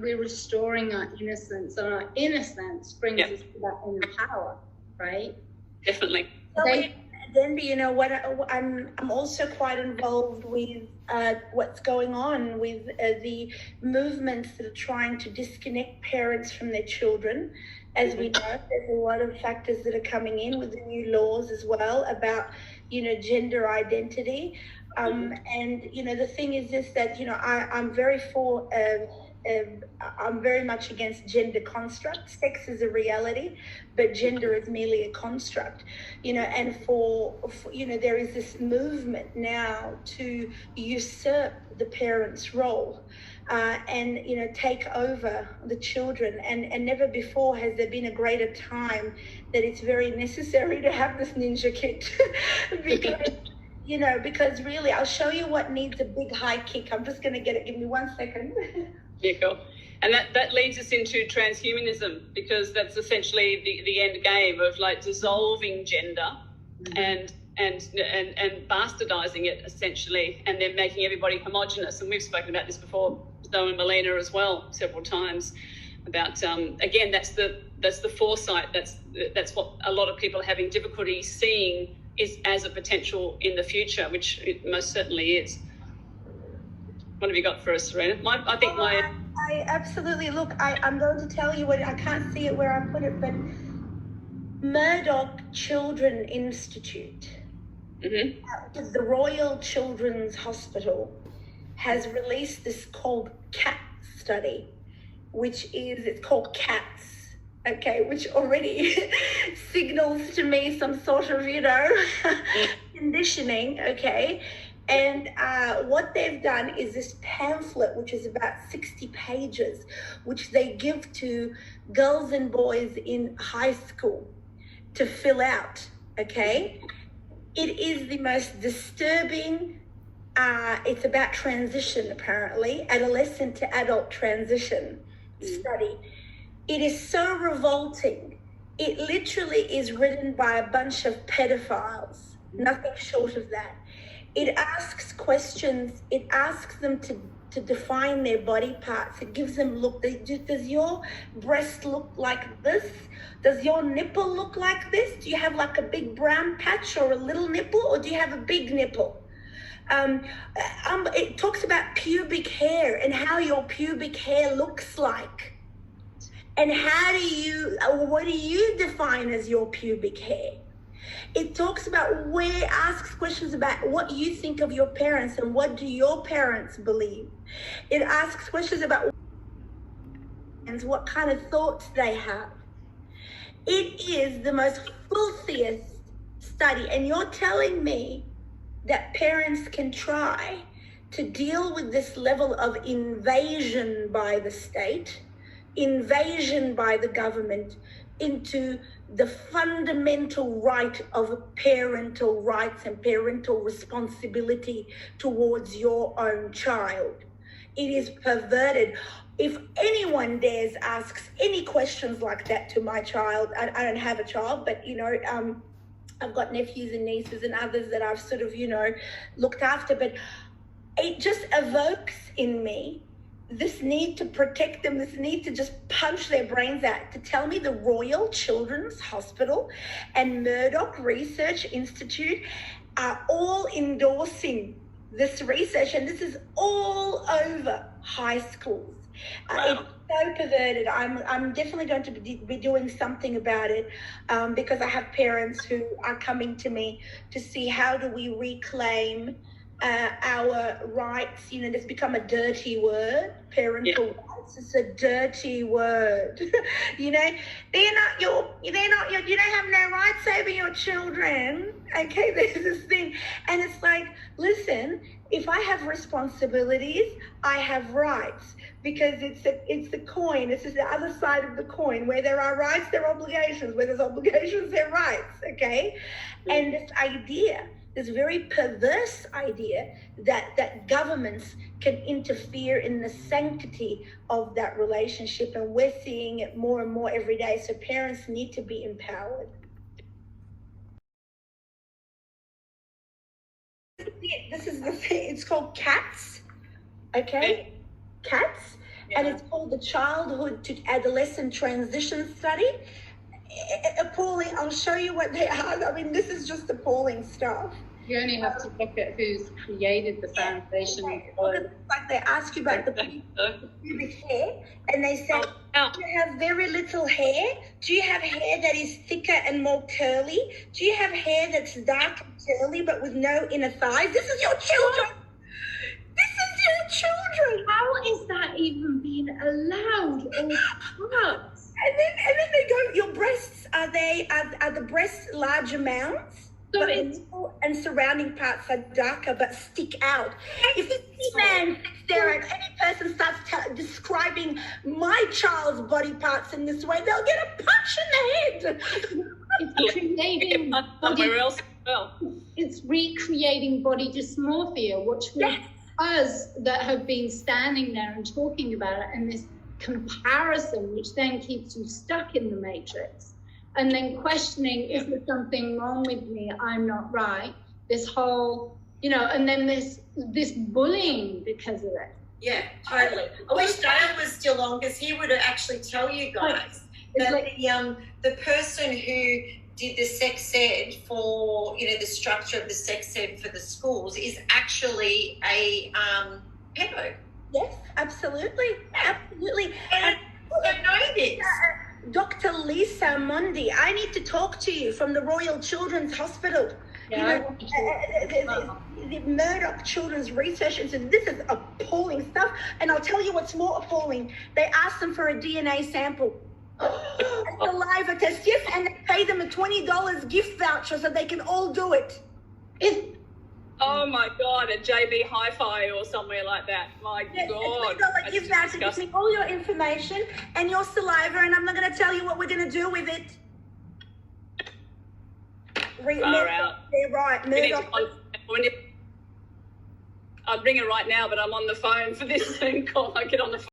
we're restoring our innocence, and our innocence brings us to that inner power, right? Definitely. Denby, you know what? I'm also quite involved with what's going on with the movements that are trying to disconnect parents from their children. As we know, there's a lot of factors that are coming in with the new laws as well about, you know, gender identity. And, you know, the thing is this, that, you know, I'm very for, I'm very much against gender constructs. Sex is a reality, but gender is merely a construct, you know, and for you know, there is this movement now to usurp the parent's role. And, you know, take over the children. And never before has there been a greater time that it's very necessary to have this ninja kit. Because, you know, because really, I'll show you what needs a big high kick. I'm just going to get it. Give me 1 second. Yeah, cool. And that leads us into transhumanism, because that's essentially the end game of like dissolving gender and bastardizing it essentially, and then making everybody homogenous. And we've spoken about this before, Zoe and Melina as well, several times, about again, that's the foresight. That's what a lot of people are having difficulty seeing is as a potential in the future, which it most certainly is. What have you got for us, Serena? I absolutely, look, I'm going to tell you what, I can't see it where I put it, but Murdoch Children Institute, the Royal Children's Hospital, has released this called CAT study, it's called CATS, okay, which already signals to me some sort of, you know, conditioning, okay. And what they've done is this pamphlet, which is about 60 pages, which they give to girls and boys in high school to fill out, okay? It is the most disturbing, it's about transition, apparently, adolescent to adult transition study. It is so revolting. It literally is written by a bunch of pedophiles, nothing short of that. It asks questions. It asks them to define their body parts. It gives them, look, does your breast look like this? Does your nipple look like this? Do you have like a big brown patch or a little nipple, or do you have a big nipple? It talks about pubic hair and how your pubic hair looks like. And what do you define as your pubic hair? It talks about asks questions about what you think of your parents and what do your parents believe. It asks questions about what kind of thoughts they have. It is the most filthiest study, and you're telling me that parents can try to deal with this level of invasion by the state, invasion by the government into the fundamental right of parental rights and parental responsibility towards your own child. It is perverted. If anyone dares asks any questions like that to my child, I don't have a child, but, you know, I've got nephews and nieces and others that I've sort of, you know, looked after, but it just evokes in me this need to protect them, this need to just punch their brains out. To tell me the Royal Children's Hospital and Murdoch Research Institute are all endorsing this research, and this is all over high schools. Wow. It's so perverted. I'm definitely going to be doing something about it, because I have parents who are coming to me to see how do we reclaim our rights. You know, it's become a dirty word, parental rights. It's a dirty word. You know, you don't have no rights over your children. Okay, there's this thing. And it's like, listen, if I have responsibilities, I have rights, because it's the coin. This is the other side of the coin. Where there are rights, there are obligations. Where there's obligations, there are rights. Okay, and this idea, this very perverse idea that governments can interfere in the sanctity of that relationship, and we're seeing it more and more every day. So parents need to be empowered. This is the thing. It's called CATS, okay? CATS, and it's called the Childhood to Adolescent Transition Study. Appalling. I'll show you what they are. I mean, this is just appalling stuff. You only have to look at who's created the foundation. Like they ask you about the pubic hair, and they say, do you have very little hair? Do you have hair that is thicker and more curly? Do you have hair that's dark and curly but with no inner thighs? This is your children. This is your children. How is that even being allowed or what? And then they go, your breasts, are the breasts large amounts? So but the nipple and surrounding parts are darker but stick out. If this man sits there and any person starts describing my child's body parts in this way, they'll get a punch in the head. It's creating somewhere else as well. It's recreating body dysmorphia, which was us that have been standing there and talking about it, and this comparison, which then keeps you stuck in the matrix. And then questioning, is there something wrong with me? I'm not right. This whole, and then this bullying because of it. Yeah, totally. I wish Dale was still on, because he would actually tell you guys that the person who did the sex ed for, the structure of the sex ed for the schools is actually a pedo. Yes, absolutely. Absolutely. And I know this. Dr. Lisa Mundi, I need to talk to you from the Royal Children's Hospital. Yeah, the Murdoch Children's Research Institute. This is appalling stuff. And I'll tell you what's more appalling. They asked them for a DNA sample. A saliva test, yes, and they pay them a $20 gift voucher so they can all do it. Oh my God, a JB Hi-Fi or somewhere like that. My God. $20 gift voucher. Give me all your information and your saliva, and I'm not going to tell you what we're going to do with it. They're right. I'd ring her right now, but I'm on the phone for this Zoom call. I get on the phone.